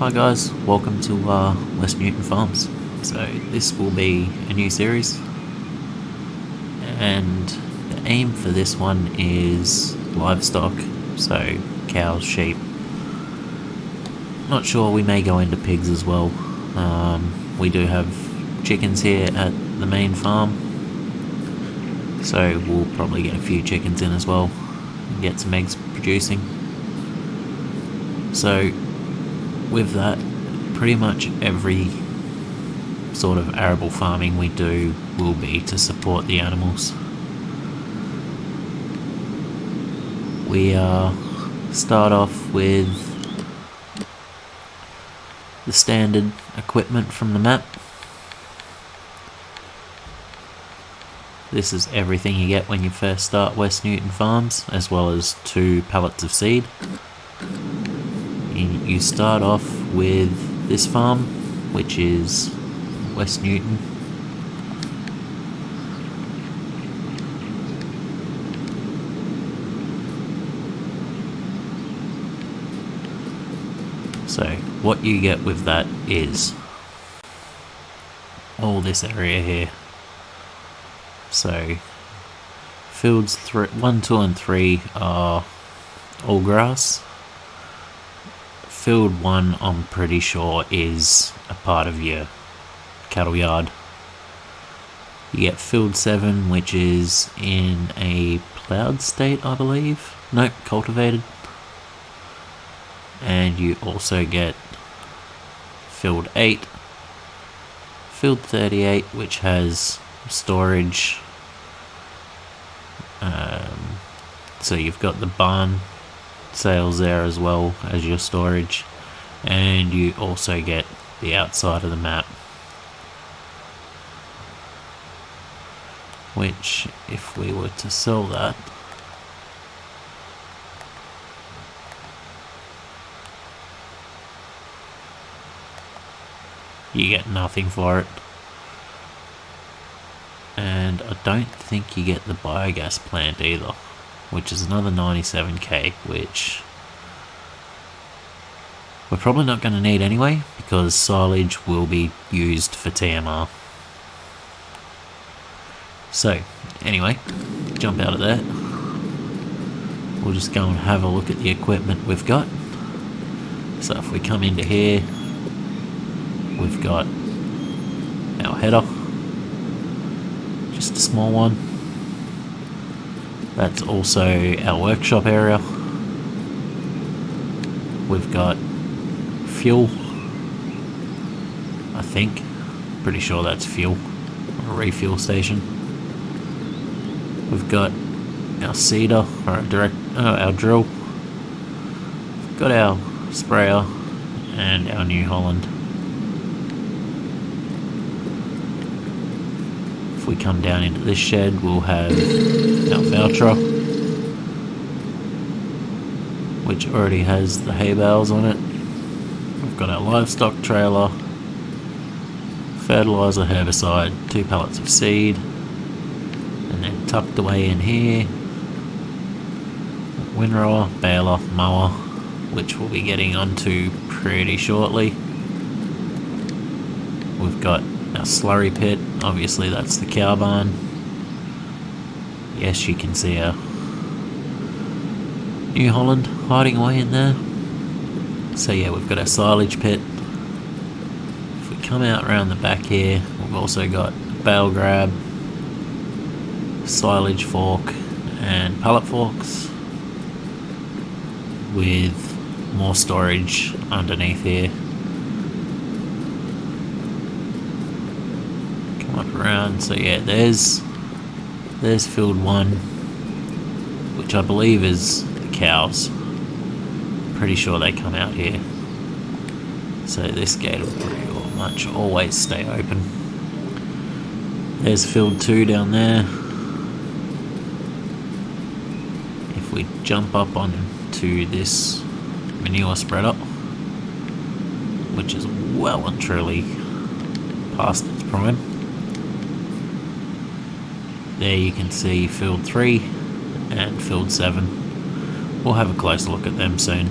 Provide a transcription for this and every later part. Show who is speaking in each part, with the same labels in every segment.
Speaker 1: Hi guys, welcome to West Newton Farms. So this will be a new series, and the aim for this one is livestock, so cows, sheep. Not sure, we may go into pigs as well. We do have chickens here at the main farm, so we'll probably get a few chickens in as well and get some eggs producing. So with that, pretty much every sort of arable farming we do will be to support the animals. We start off with the standard equipment from the map. This is everything you get when you first start West Newton Farms, as well as 2 pallets of seed. You start off with this farm, which is West Newton. So what you get with that is all this area here. So fields 1, 2 and 3 are all grass. Field 1, I'm pretty sure, is a part of your cattle yard. You get field 7, which is in a ploughed state, I believe. Nope, cultivated. And you also get field 8, field 38, which has storage. So you've got the barn sales there as well as your storage, and you also get the outside of the map, which if we were to sell that, you get nothing for it. And I don't think you get the biogas plant either, which is another 97k, which we're probably not going to need anyway, because silage will be used for TMR. So anyway, jump out of there. We'll just go and have a look at the equipment we've got. So if we come into here, we've got our header, just a small one. That's also our workshop area. We've got fuel, I think. Pretty sure that's fuel, or a refuel station. We've got our seeder, or our drill. We've got our sprayer and our New Holland. If we come down into this shed, we'll have our voucher, which already has the hay bales on it. We've got our livestock trailer, fertilizer, herbicide, 2 pallets of seed, and then tucked away in here, windrower, baler, mower, which we'll be getting onto pretty shortly. We've got our slurry pit, obviously that's the cow barn. Yes, you can see our New Holland hiding away in there. So yeah, we've got our silage pit. If we come out around the back here, we've also got bale grab, silage fork and pallet forks, with more storage underneath here. Come up around, so yeah, there's field 1, which I believe is the cows. Pretty sure they come out here. So this gate will pretty much always stay open. There's field 2 down there. If we jump up onto this manure spreader, which is well and truly past its prime, there you can see field 3 and field 7. We'll have a closer look at them soon.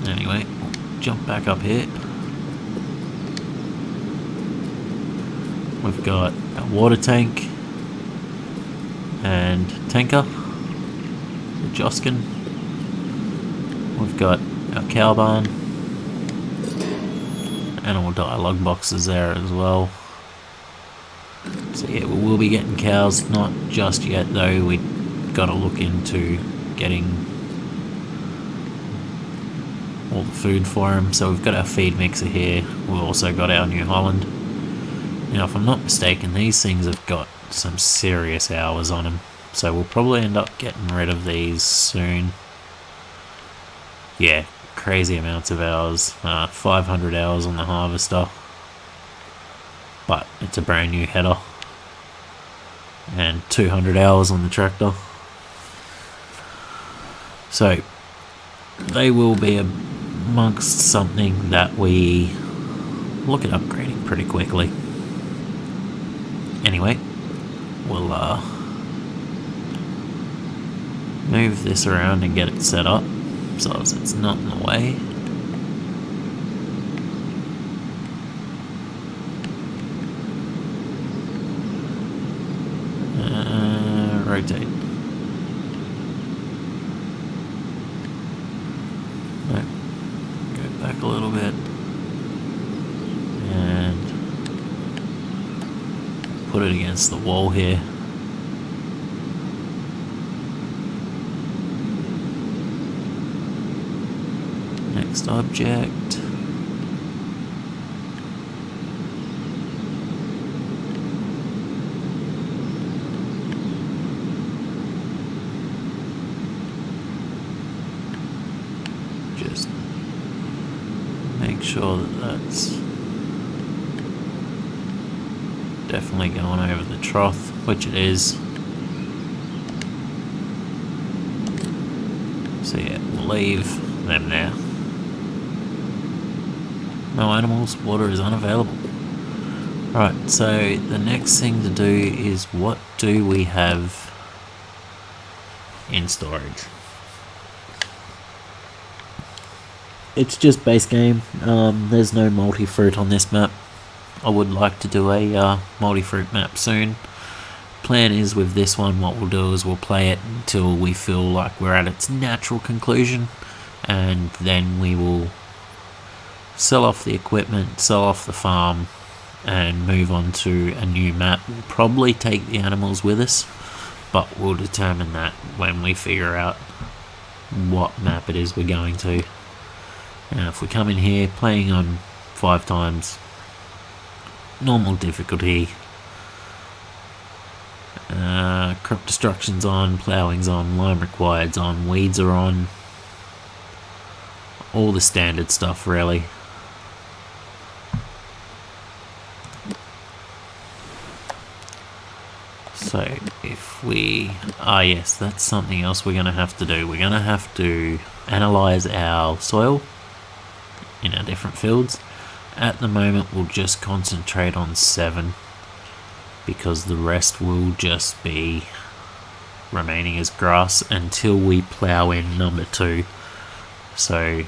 Speaker 1: Anyway, we'll jump back up here. We've got a water tank and tanker, the Joskin. We've got our cow barn, animal dialogue boxes there as well. So yeah, we will be getting cows, not just yet though. We got to look into getting all the food for them. So we've got our feed mixer here. We've also got our New Holland. Now, if I'm not mistaken, these things have got some serious hours on them, so we'll probably end up getting rid of these soon. Yeah, crazy amounts of hours. 500 hours on the harvester, but it's a brand new header, and 200 hours on the tractor. So they will be amongst something that we look at upgrading pretty quickly. Anyway, we'll move this around and get it set up so as it's not in the way. Rotate. No. Go back a little bit. And put it against the wall here. Next object. Just make sure that that's definitely going over the trough, which it is. So yeah, we'll leave them there. No animals, water is unavailable. Right, so the next thing to do is, what do we have in storage? It's just base game. There's no multi-fruit on this map. I would like to do a multi-fruit map soon. Plan is, with this one, what we'll do is we'll play it until we feel like we're at its natural conclusion, and then we will sell off the equipment, sell off the farm, and move on to a new map. We'll probably take the animals with us, but we'll determine that when we figure out what map it is we're going to. Now, if we come in here playing on 5 times normal difficulty, crop destruction's on, ploughing's on, lime required's on, weeds are on, all the standard stuff really. So if we, yes, that's something else we're going to have to do. We're going to have to analyze our soil in our different fields. At the moment we'll just concentrate on 7, because the rest will just be remaining as grass until we plough in number 2. So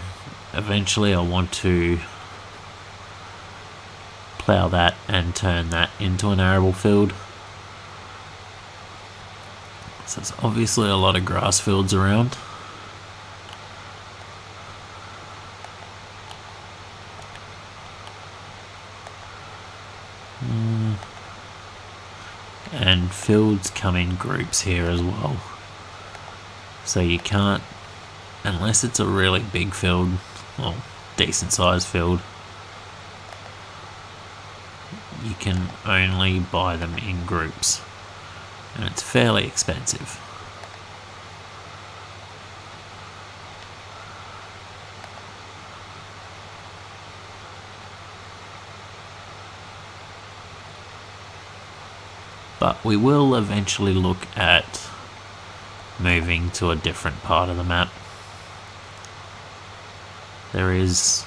Speaker 1: eventually I want to plough that and turn that into an arable field. So there's obviously a lot of grass fields around. And fields come in groups here as well. So you can't, unless it's a really big field, or decent sized field, you can only buy them in groups. And it's fairly expensive. But we will eventually look at moving to a different part of the map. There is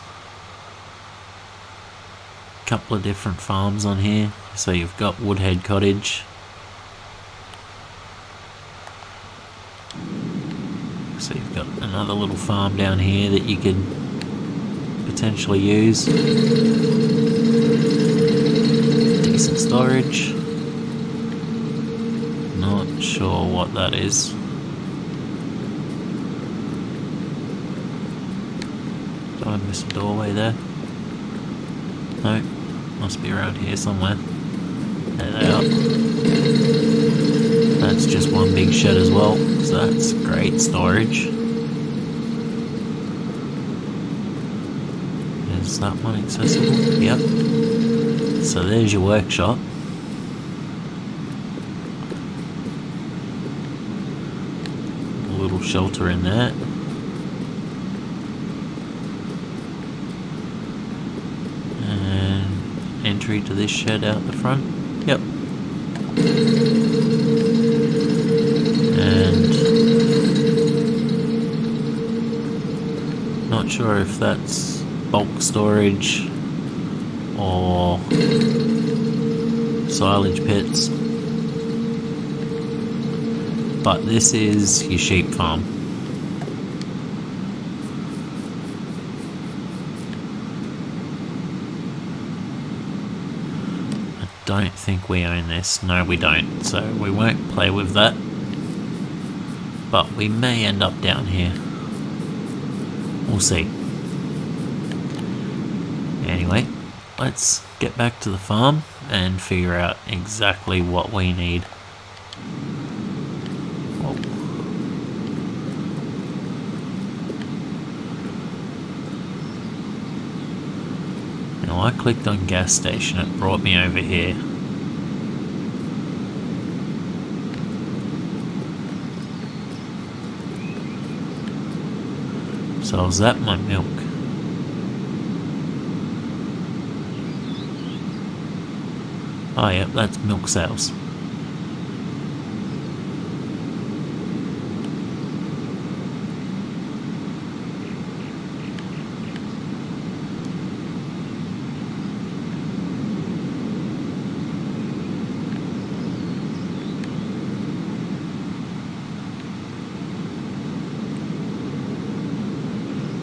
Speaker 1: a couple of different farms on here. So you've got Woodhead Cottage. So you've got another little farm down here that you could potentially use. Decent storage. Not sure what that is. Did I miss a doorway there? No, must be around here somewhere. There they are. That's just one big shed as well, so that's great storage. Is that one accessible? Yep. So there's your workshop. A little shelter in there. And entry to this shed out the front. Yep. And not sure if that's bulk storage or silage pits, but this is your sheep farm. I don't think we own this. No, we don't, so we won't play with that, but we may end up down here. We'll see. Anyway, let's get back to the farm and figure out exactly what we need. Whoa. Now I clicked on gas station, it brought me over here. So is that my milk? Oh yeah, that's milk sales.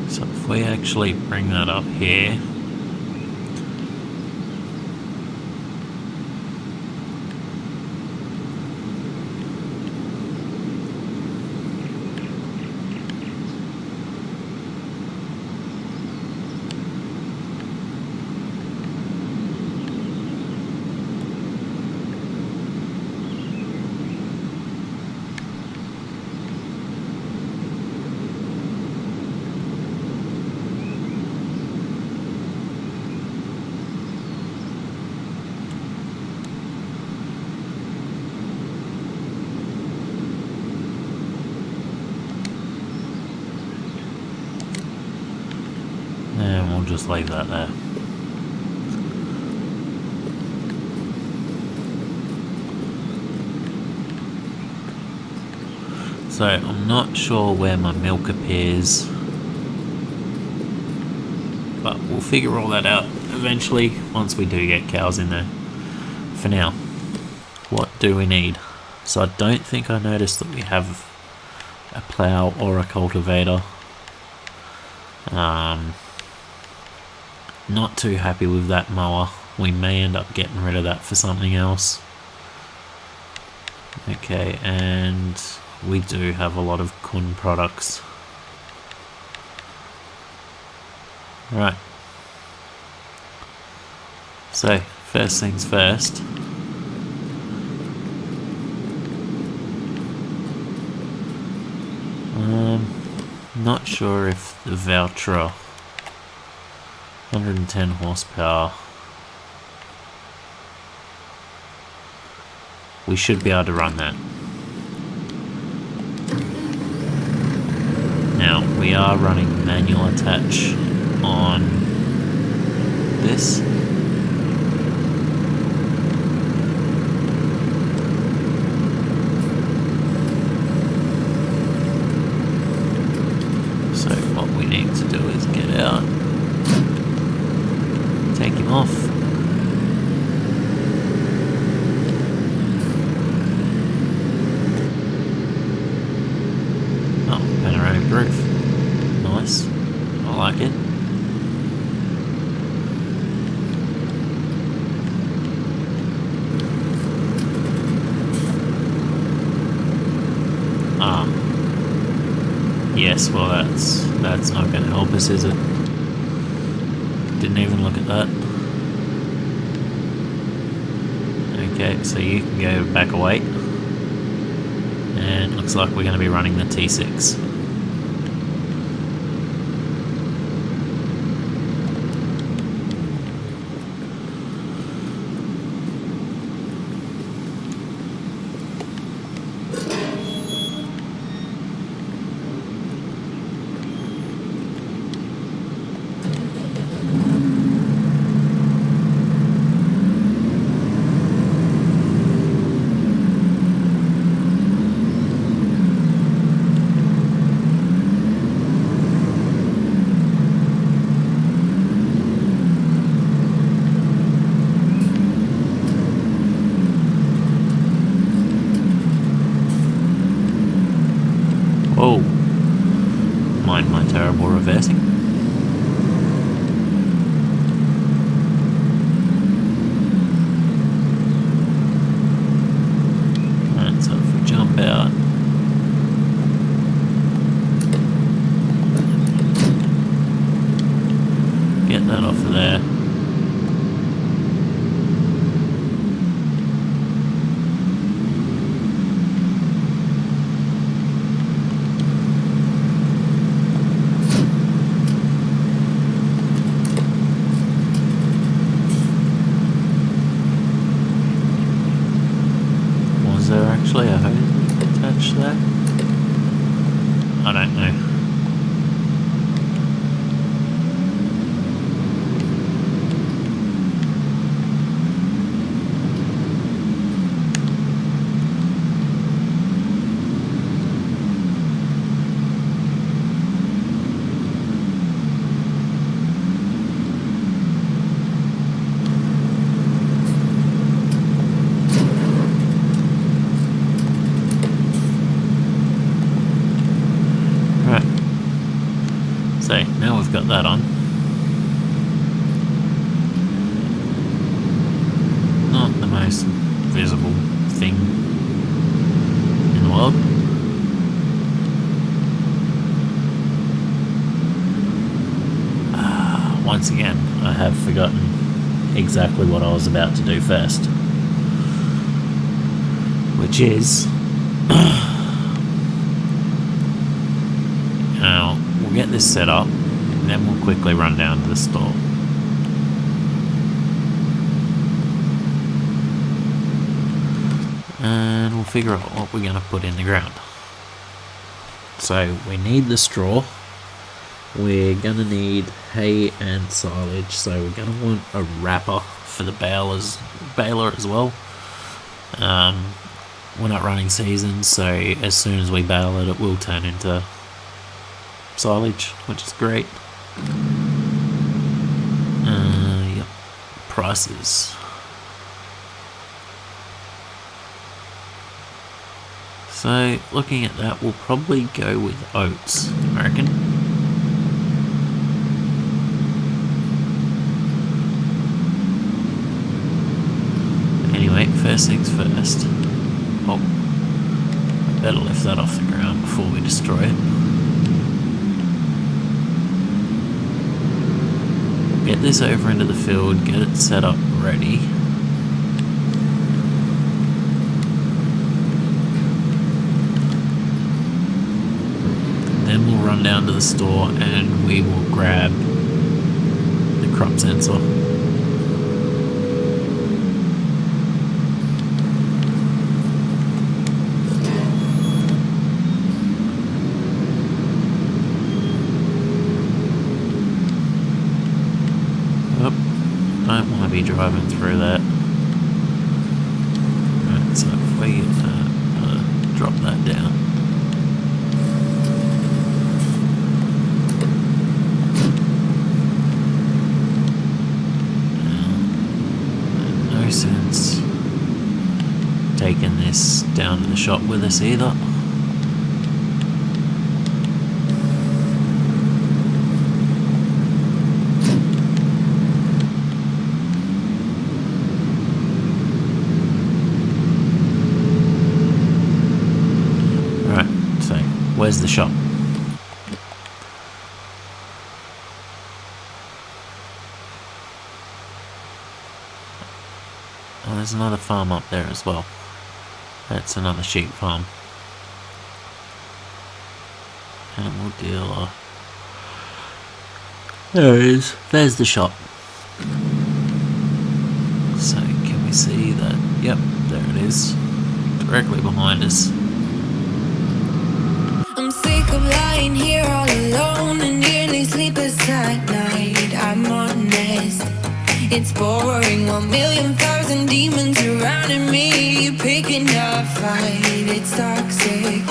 Speaker 1: So if we actually bring that up here, and we'll just leave that there. So I'm not sure where my milk appears, but we'll figure all that out eventually once we do get cows in there. For now, what do we need? So I don't think I noticed that we have a plough or a cultivator. Not too happy with that mower. We may end up getting rid of that for something else. Okay, and we do have a lot of Kun products. Right. So, first things first. Not sure if the Valtra 110 horsepower. We should be able to run that. Now, we are running manual attach on this. So what we need to do is get out, take him off. Oh, panoramic roof. Nice. I like it. Yes, well that's not going to help us, is it? Didn't even look at that. Okay, so you can go back away. And looks like we're going to be running the T6. Whoa. Mind my terrible reversing. Right, so if we jump out. Get that off of there. Was there actually a hose attached there? I don't know. So now we've got that on. Not the most visible thing in the world. Once again, I have forgotten exactly what I was about to do first, which is now we'll get this set up and then we'll quickly run down to the store. And we'll figure out what we're going to put in the ground. So we need the straw. We're going to need hay and silage. So we're going to want a wrapper for the baler as well. We're not running seasons, so as soon as we bale it, it will turn into silage, which is great. Yep. Prices. So looking at that, we'll probably go with oats, I reckon. Anyway, first things first. Oh, I better lift that off the ground before we destroy it. Get this over into the field, get it set up ready. Then we'll run down to the store and we will grab the crop sensor. Don't want to be driving through that. Right, so if we drop that down. No sense taking this down to the shop with us either. Where's the shop? Oh, there's another farm up there as well. That's another sheep farm. Animal dealer. There it is. There's the shop. So, can we see that? Yep, there it is. Directly behind us.
Speaker 2: I'm sick of lying here all alone and nearly sleepless at night. I'm honest, it's boring. 1,000,000 demons surrounding me, picking a fight. It's toxic.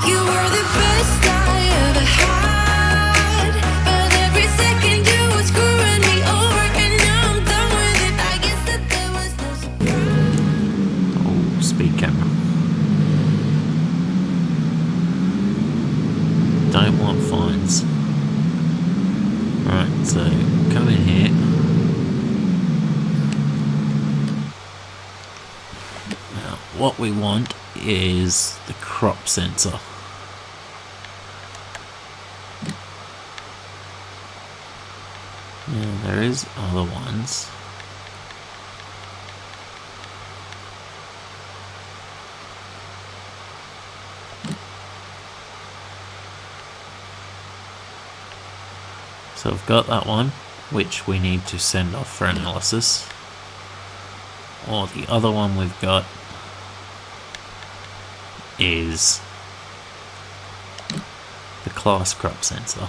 Speaker 2: You were the best I ever had, but every second you were screwing me over, and now I'm done with it. I guess that there was no surprise.
Speaker 1: Oh, speed camera. Don't want fines. Right, so come in here. Now, what we want is the crop sensor. Yeah, there is other ones. So I've got that one, which we need to send off for analysis. Or the other one we've got is the class crop sensor.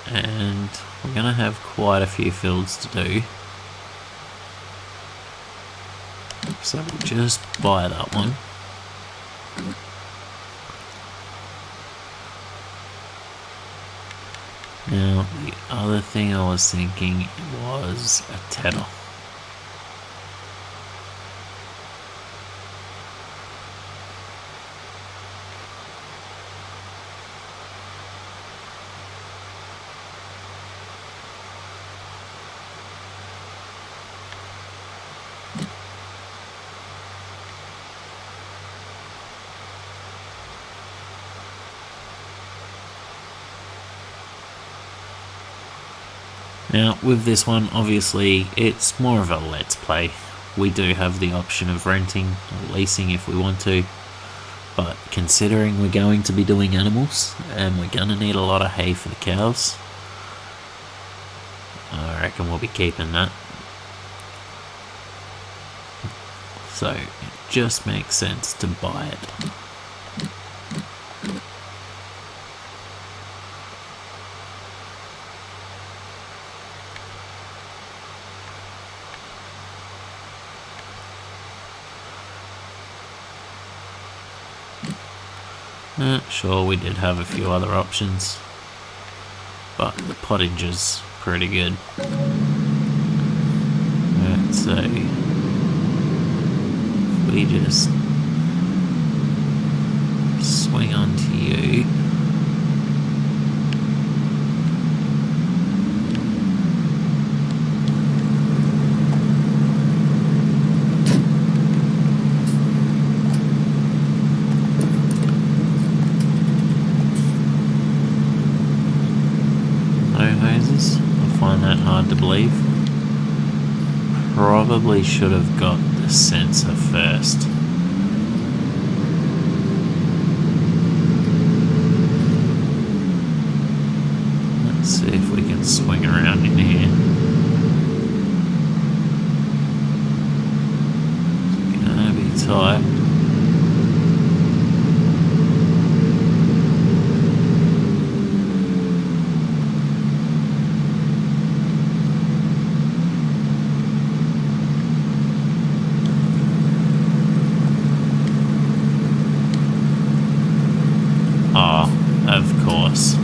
Speaker 1: And we're going to have quite a few fields to do. So we'll just buy that one. Now, the other thing I was thinking was a tether. Now, with this one, obviously, it's more of a let's play. We do have the option of renting or leasing if we want to, but considering we're going to be doing animals, and we're going to need a lot of hay for the cows, I reckon we'll be keeping that. So, it just makes sense to buy it. Sure, we did have a few other options, but the pottage is pretty good. Right, so if we just swing on to you. Hard to believe. Probably should have got the sensor first. Let's see if we can swing around in here. It's gonna be tight. Of course.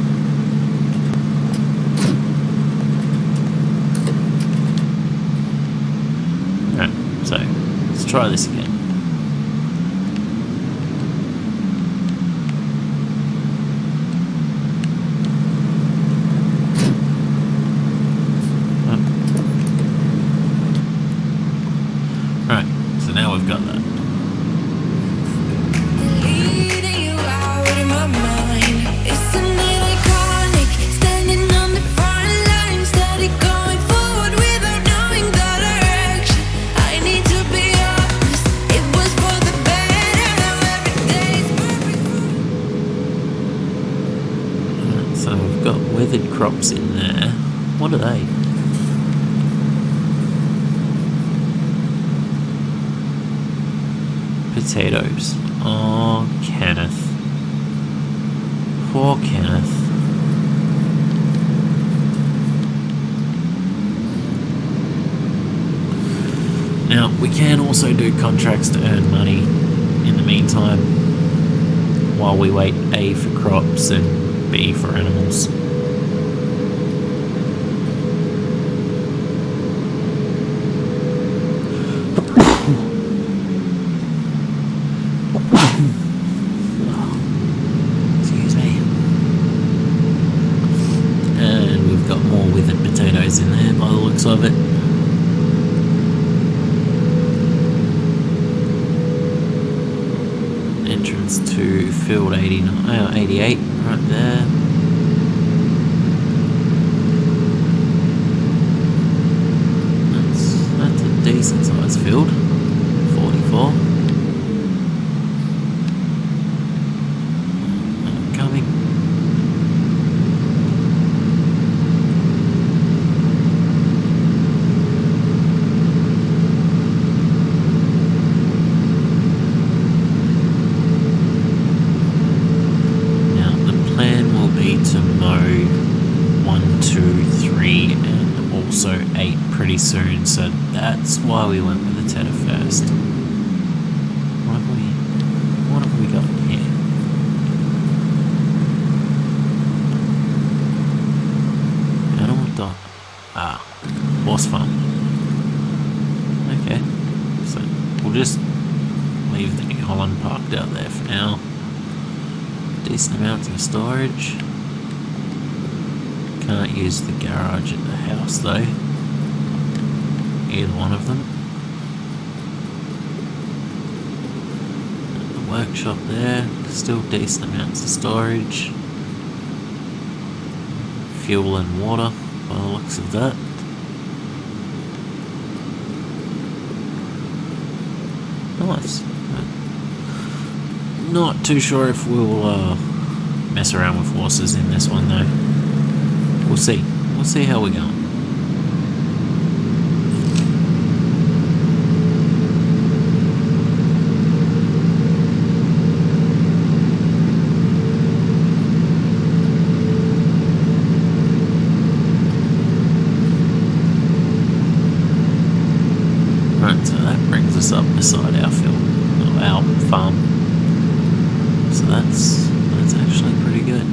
Speaker 1: Alright, so let's try this again. Alright, so now we've got that.
Speaker 2: I need to
Speaker 1: crops in there. What are they? Potatoes. Oh, Kenneth. Poor Kenneth. Now, we can also do contracts to earn money in the meantime while we wait A for crops and B for animals. Excuse me. And we've got more withered potatoes in there by the looks of it. Entrance to field 88 right there. That's a decent sized field. 44. Coming. To mow 1, 2, 3 and also 8 pretty soon, so that's why we went with the tedder first. What have we got here? Animal dog. Horse farm. Okay, so we'll just leave the New Holland parked out there for now. Decent amounts of storage. Can't use the garage at the house though. Either one of them. And the workshop there. Still decent amounts of storage. Fuel and water by the looks of that. Nice. Not too sure if we'll mess around with horses in this one though. We'll see. We'll see how we're going. Right, so that brings us up beside our field, or our farm. So that's actually pretty good.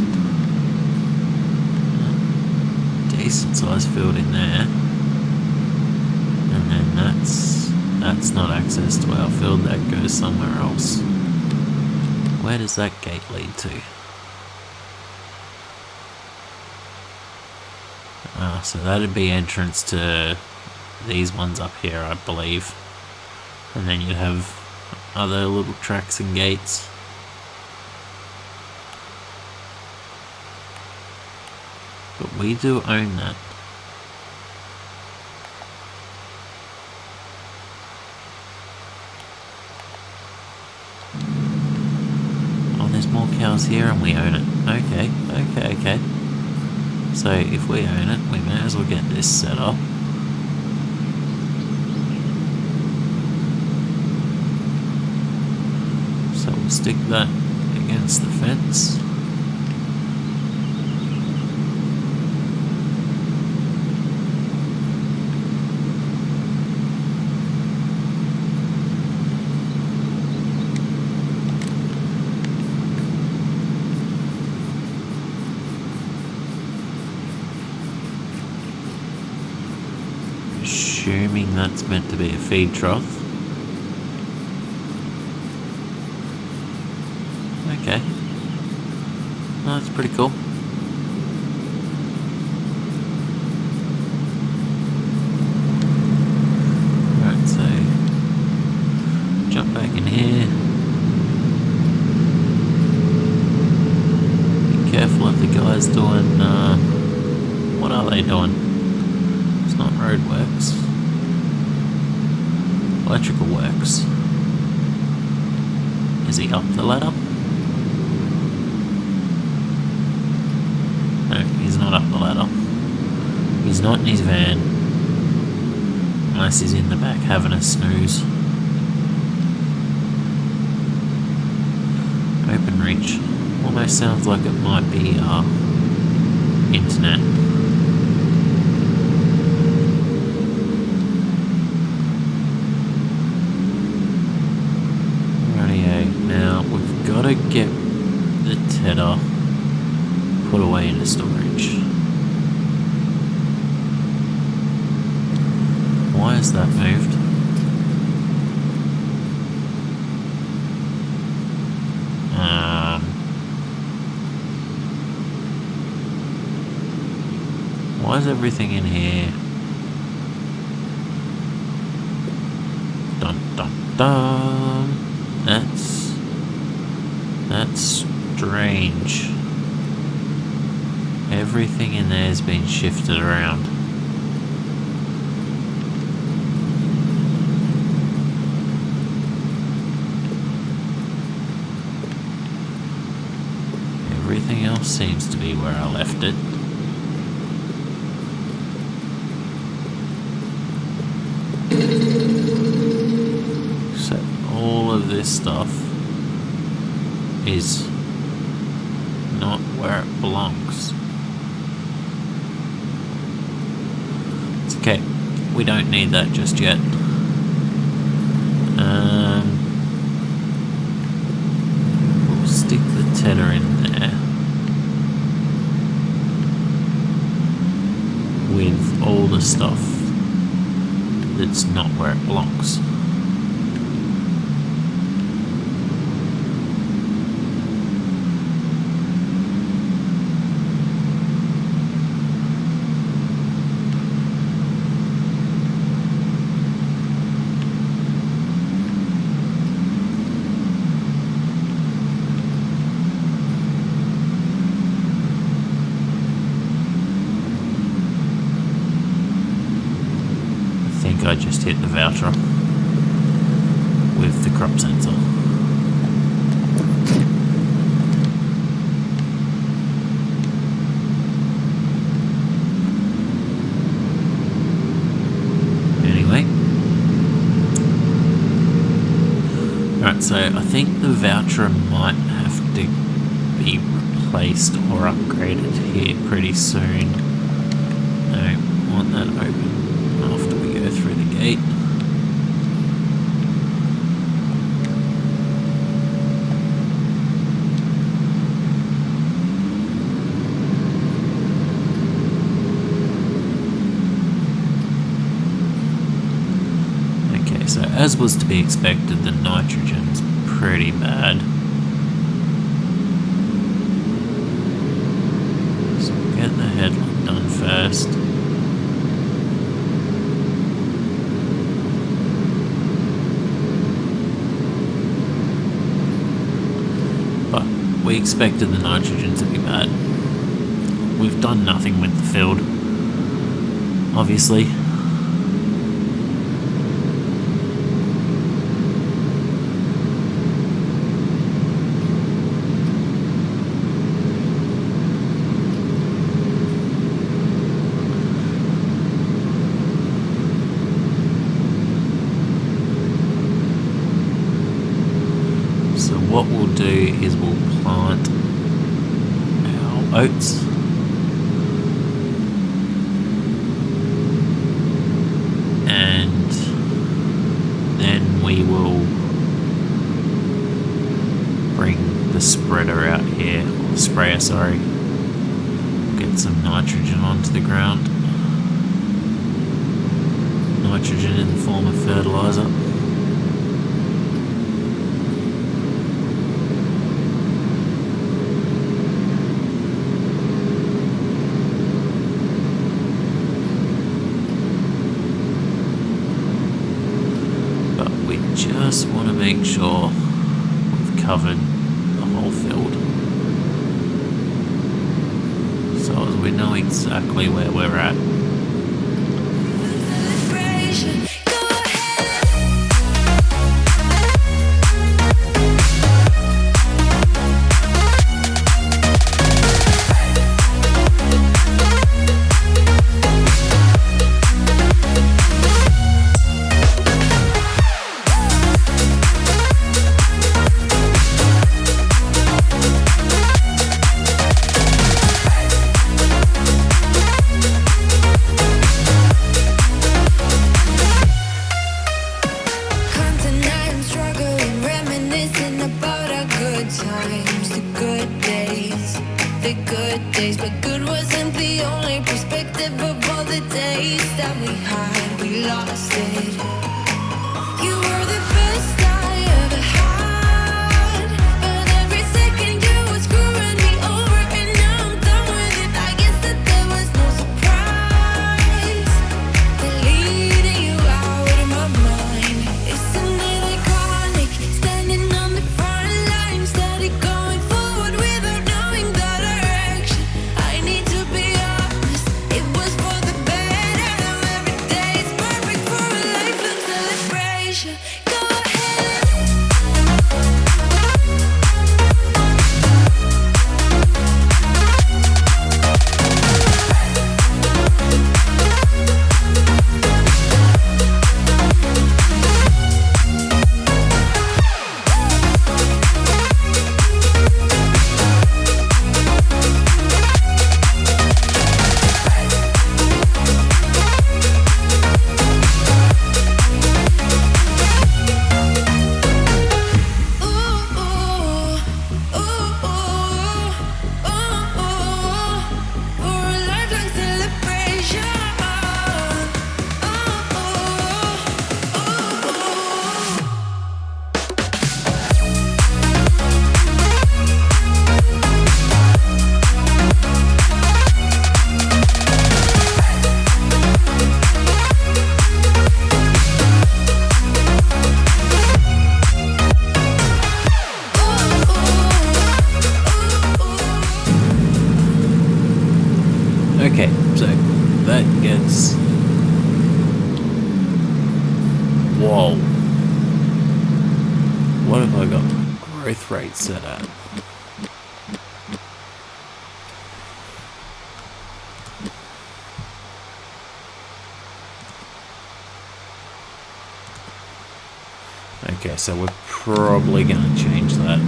Speaker 1: Decent sized field in there, and then that's not access to our field, that goes somewhere else. Where does that gate lead to? So that'd be entrance to these ones up here, I believe, and then you'd have other little tracks and gates. But we do own that. Oh, there's more cows here and we own it. Okay. So if we own it, we may as well get this set up. So we'll stick that against the fence. Assuming that's meant to be a feed trough. Okay. Oh, that's pretty cool. Right, so jump back in here. Be careful if the guy's doing, what are they doing? It's not roadworks. Electrical works. Is he up the ladder? No, he's not up the ladder. He's not in his van, unless he's in the back having a snooze. Open reach. Almost sounds like it might be internet. Rightio. Now we've got to get the tether put away into storage. Why is that moved? Why is everything in here? Dun dun dun. That's strange. Everything in there has been shifted around. Everything else seems to be where I left it. So all of this stuff is not where it belongs. It's okay. We don't need that just yet. We'll stick the tether in there with all the stuff that's not where it belongs. I just hit the voucher with the crop sensor. Anyway. Alright, so I think the voucher might have to be replaced or upgraded here pretty soon. I want that open after we go through the gate. Okay, so as was to be expected, the nitrogen's pretty bad. So we'll get the headlight done first. We expected the nitrogen to be bad. We've done nothing with the field, obviously. So what we'll do is we'll plant our oats. And then we will bring the spreader out here, or the sprayer, sorry. Get some nitrogen onto the ground. Nitrogen in the form of fertilizer. Just want to make sure we've covered the whole field, so as we know exactly where we're at.
Speaker 2: days, but good wasn't the only perspective of all the days that we had. We lost it. You were the best I ever had, but every second you were screwing me over, and now I'm done with it. I guess that there was no surprise. Deleting you out of my mind. Isn't it iconic? Standing on the front line, steady going forward without knowing the direction. I need to be honest, it was for the better. Now every day is perfect for a lifelong celebration. Go ahead.
Speaker 1: Okay, so that gets... Whoa. What have I got my growth rate set at? Okay, so we're probably going to change that.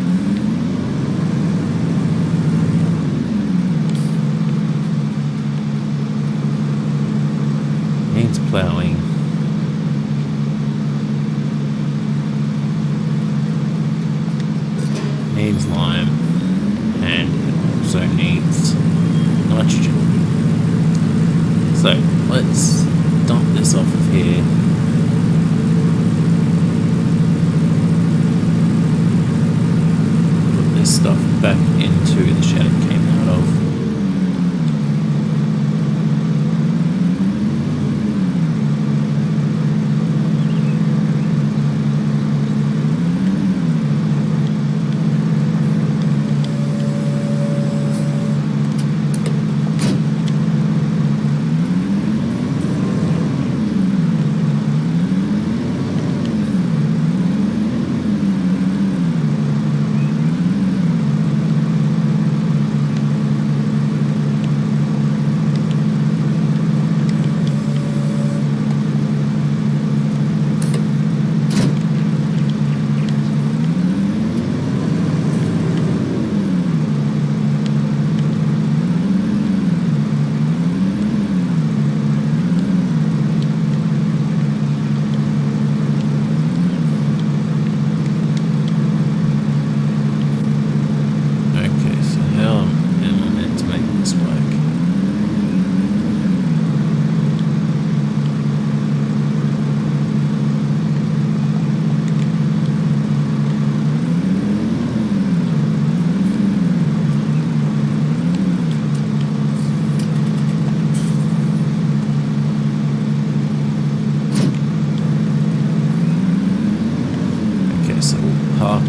Speaker 1: Needs ploughing. Needs lime. And it also needs nitrogen. So let's dump this off of here. Put this stuff back into the shed it came out of.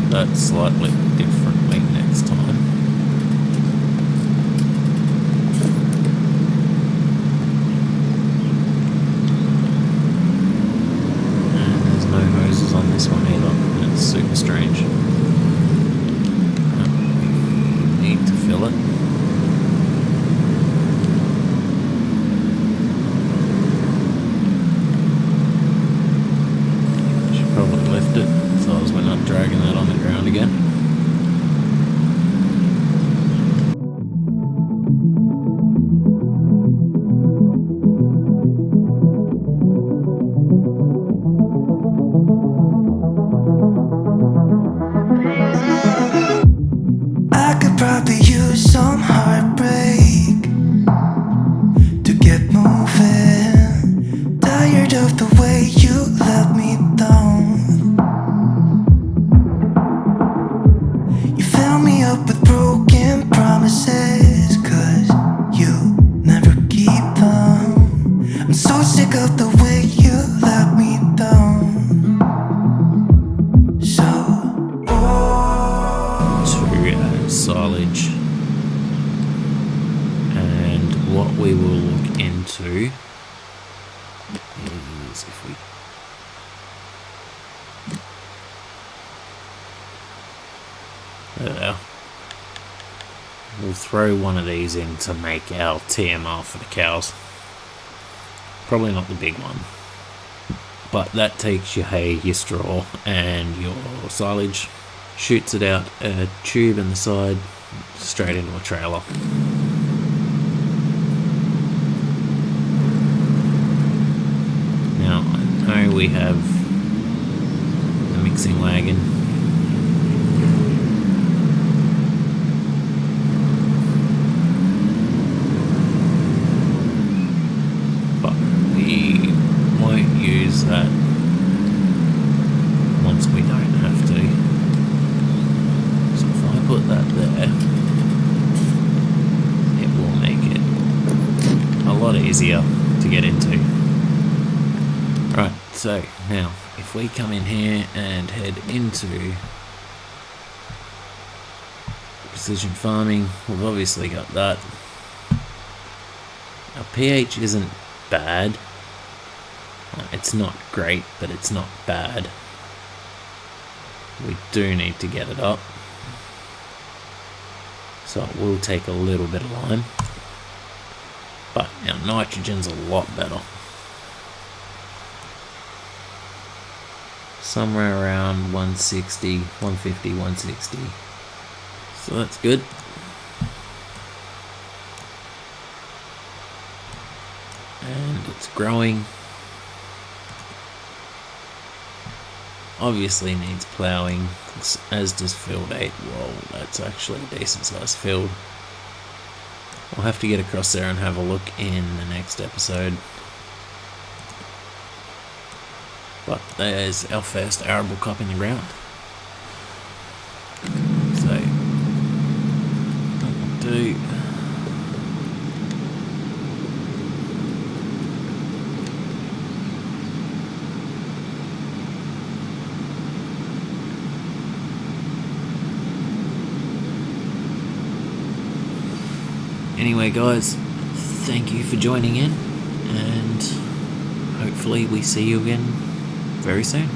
Speaker 1: That slightly differently next time. And there's no hoses on this one either. It's super strange. We need to fill it. Should probably lift it so as we're not dragging that on the ground again.
Speaker 2: I could probably use some heartbreak.
Speaker 1: There they are. We'll throw one of these in to make our TMR for the cows. Probably not the big one, but that takes your hay, your straw and your silage, shoots it out a tube in the side, straight into a trailer. Now I know we have the mixing wagon, but we won't use that once we don't have to. So if I put that there, it will make it a lot easier to get into. Right, so now if we come in here and head into precision farming, we've obviously got that. Our pH isn't bad. It's not great, but it's not bad. We do need to get it up. So it will take a little bit of lime. But our nitrogen's a lot better. Somewhere around 160, 150, 160. So that's good. And it's growing. Obviously needs ploughing, as does field 8. Whoa, that's actually a decent sized field. We'll have to get across there and have a look in the next episode. But there's our first arable crop in the ground. So, what we'll do... Anyway guys, thank you for joining in, and hopefully we see you again very soon.